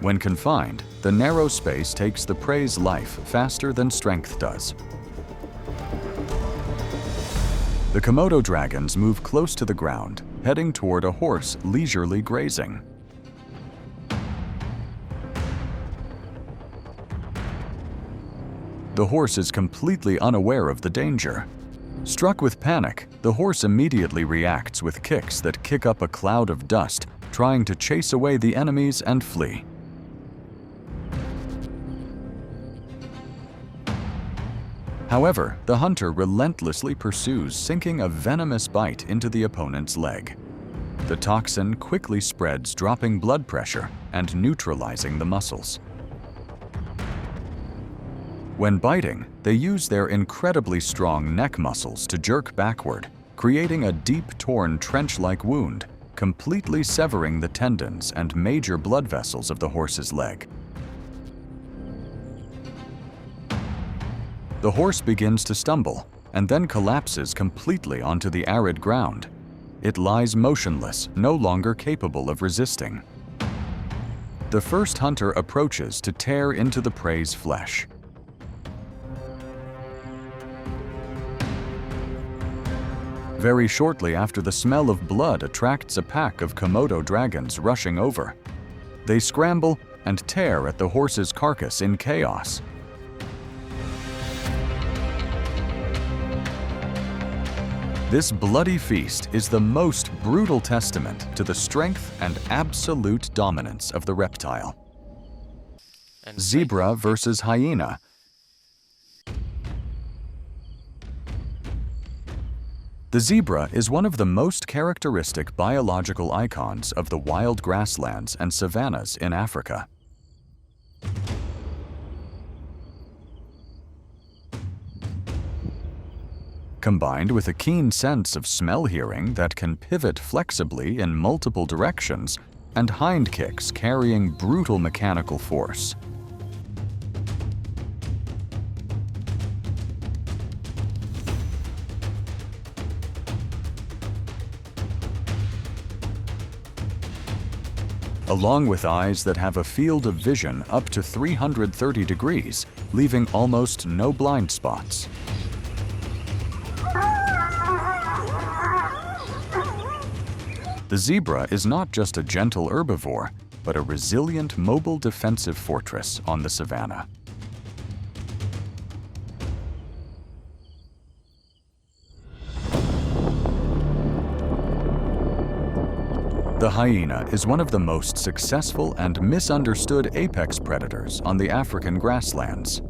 Speaker 1: When confined, the narrow space takes the prey's life faster than strength does. The Komodo dragons move close to the ground, heading toward a horse leisurely grazing. The horse is completely unaware of the danger. Struck with panic, the horse immediately reacts with kicks that kick up a cloud of dust, trying to chase away the enemies and flee. However, the hunter relentlessly pursues, sinking a venomous bite into the opponent's leg. The toxin quickly spreads, dropping blood pressure and neutralizing the muscles. When biting, they use their incredibly strong neck muscles to jerk backward, creating a deep, torn, trench-like wound, completely severing the tendons and major blood vessels of the horse's leg. The horse begins to stumble and then collapses completely onto the arid ground. It lies motionless, no longer capable of resisting. The first hunter approaches to tear into the prey's flesh. Very shortly after, the smell of blood attracts a pack of Komodo dragons rushing over. They scramble and tear at the horse's carcass in chaos. This bloody feast is the most brutal testament to the strength and absolute dominance of the reptile. Zebra versus hyena. The zebra is one of the most characteristic biological icons of the wild grasslands and savannas in Africa. Combined with a keen sense of smell-hearing that can pivot flexibly in multiple directions, and hind kicks carrying brutal mechanical force. Along with eyes that have a field of vision up to 330 degrees, leaving almost no blind spots. The zebra is not just a gentle herbivore, but a resilient, mobile defensive fortress on the savanna. The hyena is one of the most successful and misunderstood apex predators on the African grasslands.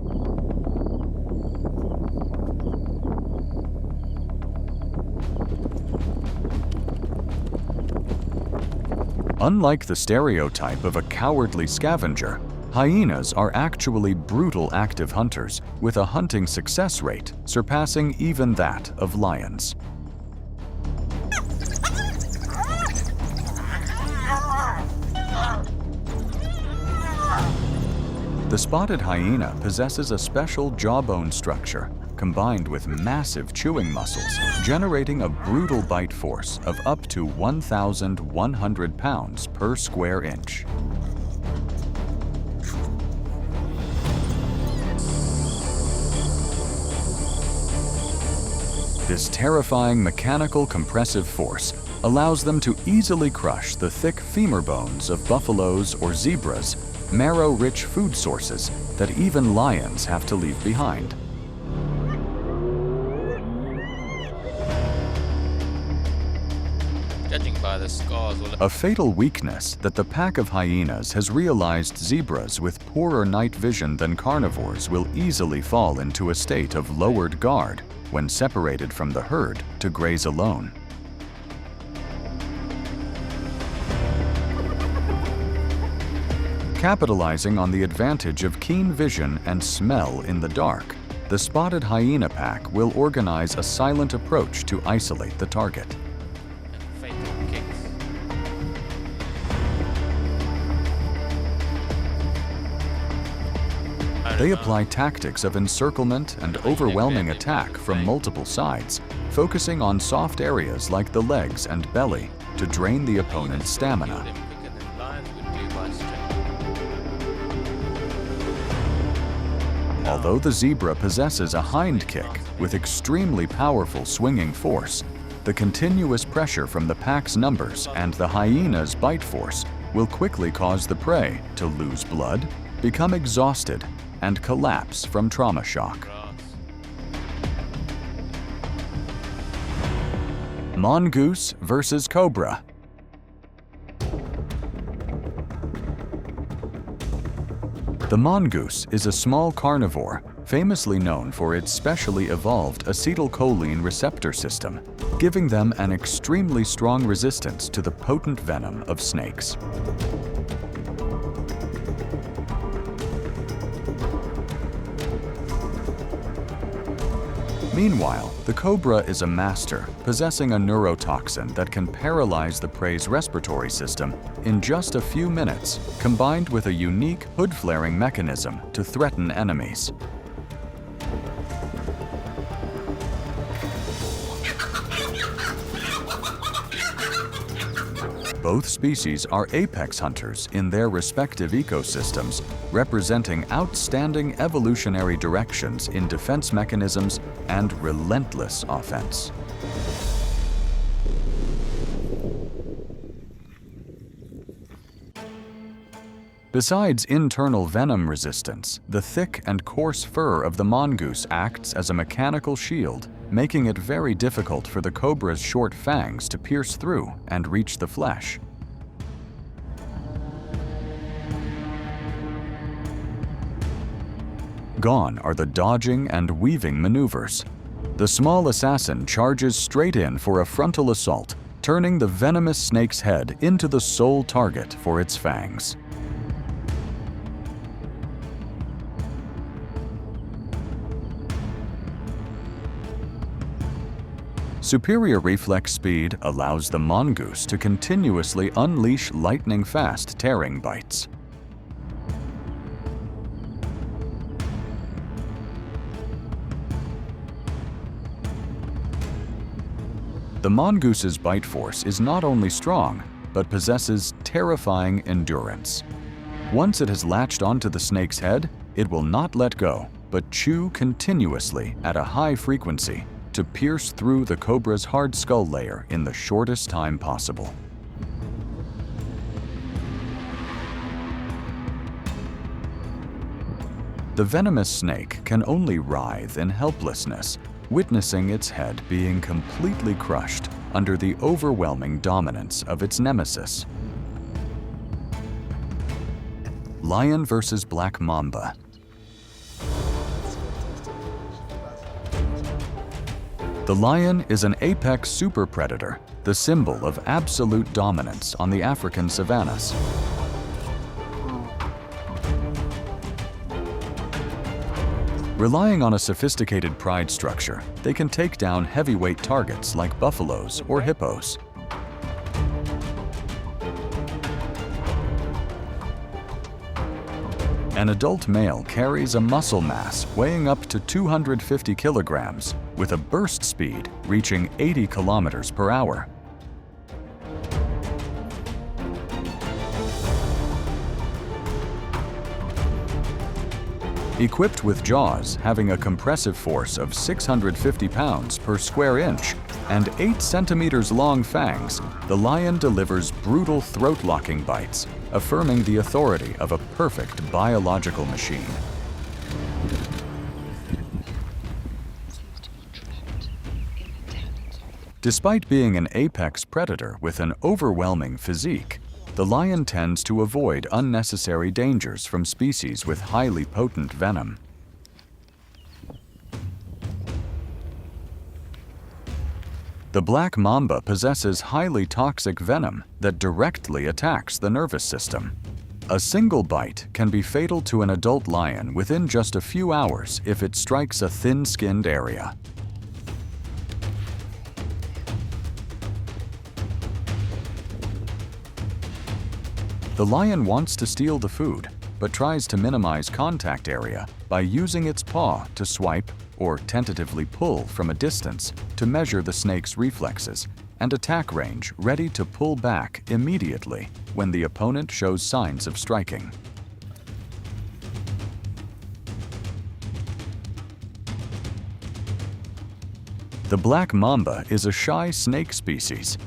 Speaker 1: Unlike the stereotype of a cowardly scavenger, hyenas are actually brutal active hunters with a hunting success rate surpassing even that of lions. The spotted hyena possesses a special jawbone structure combined with massive chewing muscles, generating a brutal bite force of up to 1,100 pounds per square inch. This terrifying mechanical compressive force allows them to easily crush the thick femur bones of buffaloes or zebras, marrow-rich food sources that even lions have to leave behind.
Speaker 3: Judging by the scars,
Speaker 1: a fatal weakness that the pack of hyenas has realized zebras with poorer night vision than carnivores will easily fall into a state of lowered guard when separated from the herd to graze alone. Capitalizing on the advantage of keen vision and smell in the dark, the spotted hyena pack will organize a silent approach to isolate the target. They apply tactics of encirclement and overwhelming attack from multiple sides, focusing on soft areas like the legs and belly to drain the opponent's stamina. Although the zebra possesses a hind kick with extremely powerful swinging force, the continuous pressure from the pack's numbers and the hyena's bite force will quickly cause the prey to lose blood, become exhausted, and collapse from trauma shock. Mongoose versus cobra. The mongoose is a small carnivore, famously known for its specially evolved acetylcholine receptor system, giving them an extremely strong resistance to the potent venom of snakes. Meanwhile, the cobra is a master, possessing a neurotoxin that can paralyze the prey's respiratory system in just a few minutes, combined with a unique hood-flaring mechanism to threaten enemies. Both species are apex hunters in their respective ecosystems, representing outstanding evolutionary directions in defense mechanisms and relentless offense. Besides internal venom resistance, the thick and coarse fur of the mongoose acts as a mechanical shield, making it very difficult for the cobra's short fangs to pierce through and reach the flesh. Gone are the dodging and weaving maneuvers. The small assassin charges straight in for a frontal assault, turning the venomous snake's head into the sole target for its fangs. Superior reflex speed allows the mongoose to continuously unleash lightning-fast tearing bites. The mongoose's bite force is not only strong, but possesses terrifying endurance. Once it has latched onto the snake's head, it will not let go, but chew continuously at a high frequency to pierce through the cobra's hard skull layer in the shortest time possible. The venomous snake can only writhe in helplessness, witnessing its head being completely crushed under the overwhelming dominance of its nemesis. Lion versus black mamba. The lion is an apex superpredator, the symbol of absolute dominance on the African savannas. Relying on a sophisticated pride structure, they can take down heavyweight targets like buffaloes or hippos. An adult male carries a muscle mass weighing up to 250 kilograms with a burst speed reaching 80 kilometers per hour. Equipped with jaws having a compressive force of 650 pounds per square inch and 8 centimeters long fangs, the lion delivers brutal throat-locking bites, affirming the authority of a perfect biological machine. Despite being an apex predator with an overwhelming physique, the lion tends to avoid unnecessary dangers from species with highly potent venom. The black mamba possesses highly toxic venom that directly attacks the nervous system. A single bite can be fatal to an adult lion within just a few hours if it strikes a thin-skinned area. The lion wants to steal the food, but tries to minimize contact area by using its paw to swipe or tentatively pull from a distance to measure the snake's reflexes and attack range, ready to pull back immediately when the opponent shows signs of striking. The black mamba is a shy snake species.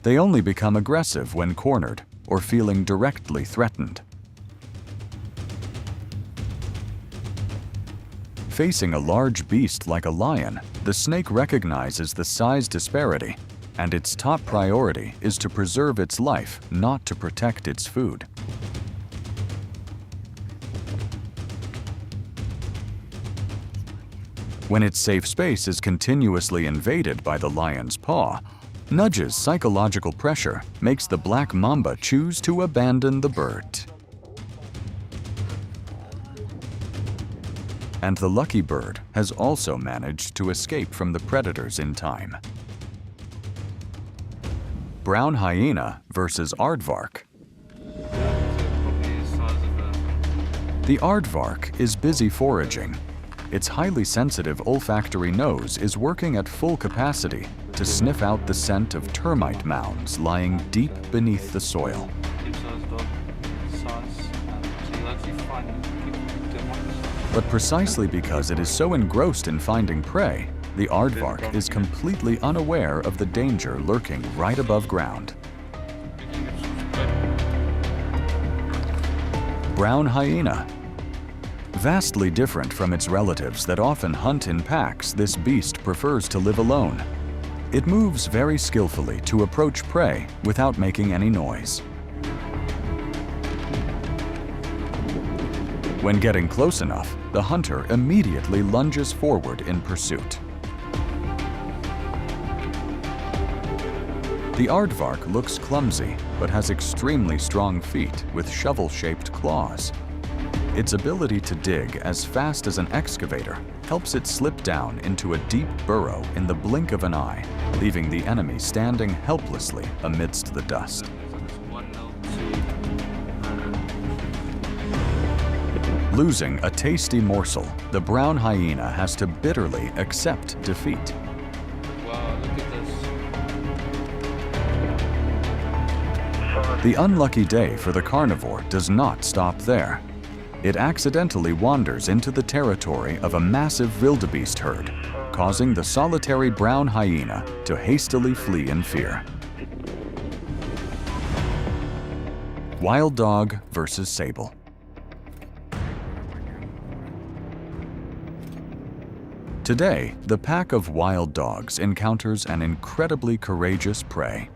Speaker 1: They only become aggressive when cornered or feeling directly threatened. Facing a large beast like a lion, the snake recognizes the size disparity, and its top priority is to preserve its life, not to protect its food. When its safe space is continuously invaded by the lion's paw, nudges psychological pressure makes the black mamba choose to abandon the bird. And the lucky bird has also managed to escape from the predators in time. Brown hyena versus aardvark. The aardvark is busy foraging. Its highly sensitive olfactory nose is working at full capacity to sniff out the scent of termite mounds lying deep beneath the soil. But precisely because it is so engrossed in finding prey, the aardvark is completely unaware of the danger lurking right above ground. Brown hyena. Vastly different from its relatives that often hunt in packs, this beast prefers to live alone. It moves very skillfully to approach prey without making any noise. When getting close enough, the hunter immediately lunges forward in pursuit. The aardvark looks clumsy, but has extremely strong feet with shovel-shaped claws. Its ability to dig as fast as an excavator helps it slip down into a deep burrow in the blink of an eye, leaving the enemy standing helplessly amidst the dust. Losing a tasty morsel, the brown hyena has to bitterly accept defeat.
Speaker 3: Wow, look at this.
Speaker 1: The unlucky day for the carnivore does not stop there. It accidentally wanders into the territory of a massive wildebeest herd, causing the solitary brown hyena to hastily flee in fear. Wild dog versus sable. Today, the pack of wild dogs encounters an incredibly courageous prey.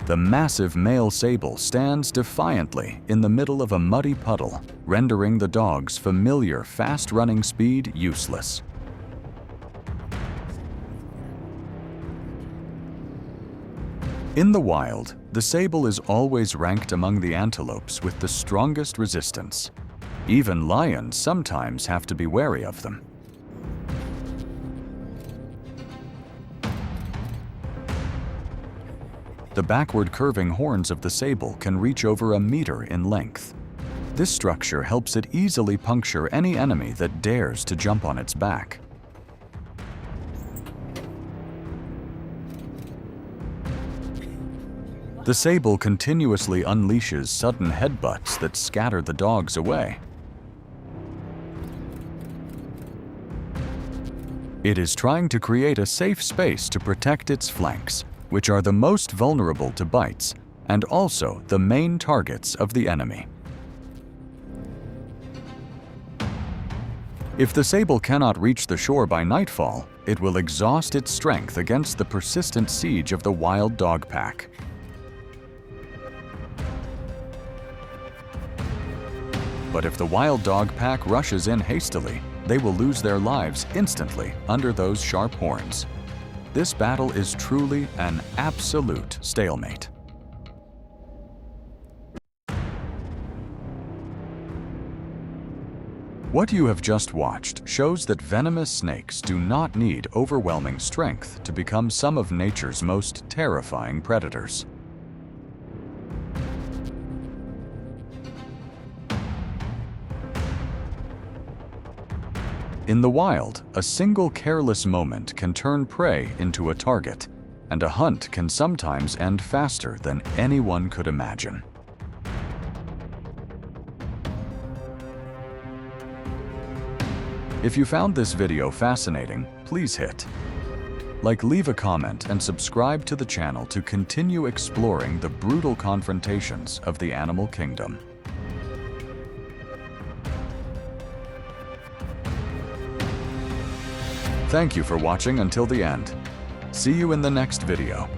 Speaker 1: The massive male sable stands defiantly in the middle of a muddy puddle, rendering the dog's familiar fast-running speed useless. In the wild, the sable is always ranked among the antelopes with the strongest resistance. Even lions sometimes have to be wary of them. The backward curving horns of the sable can reach over a meter in length. This structure helps it easily puncture any enemy that dares to jump on its back. The sable continuously unleashes sudden headbutts that scatter the dogs away. It is trying to create a safe space to protect its flanks, which are the most vulnerable to bites and also the main targets of the enemy. If the sable cannot reach the shore by nightfall, it will exhaust its strength against the persistent siege of the wild dog pack. But if the wild dog pack rushes in hastily, they will lose their lives instantly under those sharp horns. This battle is truly an absolute stalemate. What you have just watched shows that venomous snakes do not need overwhelming strength to become some of nature's most terrifying predators. In the wild, a single careless moment can turn prey into a target, and a hunt can sometimes end faster than anyone could imagine. If you found this video fascinating, please hit like, leave a comment, and subscribe to the channel to continue exploring the brutal confrontations of the animal kingdom. Thank you for watching until the end. See you in the next video.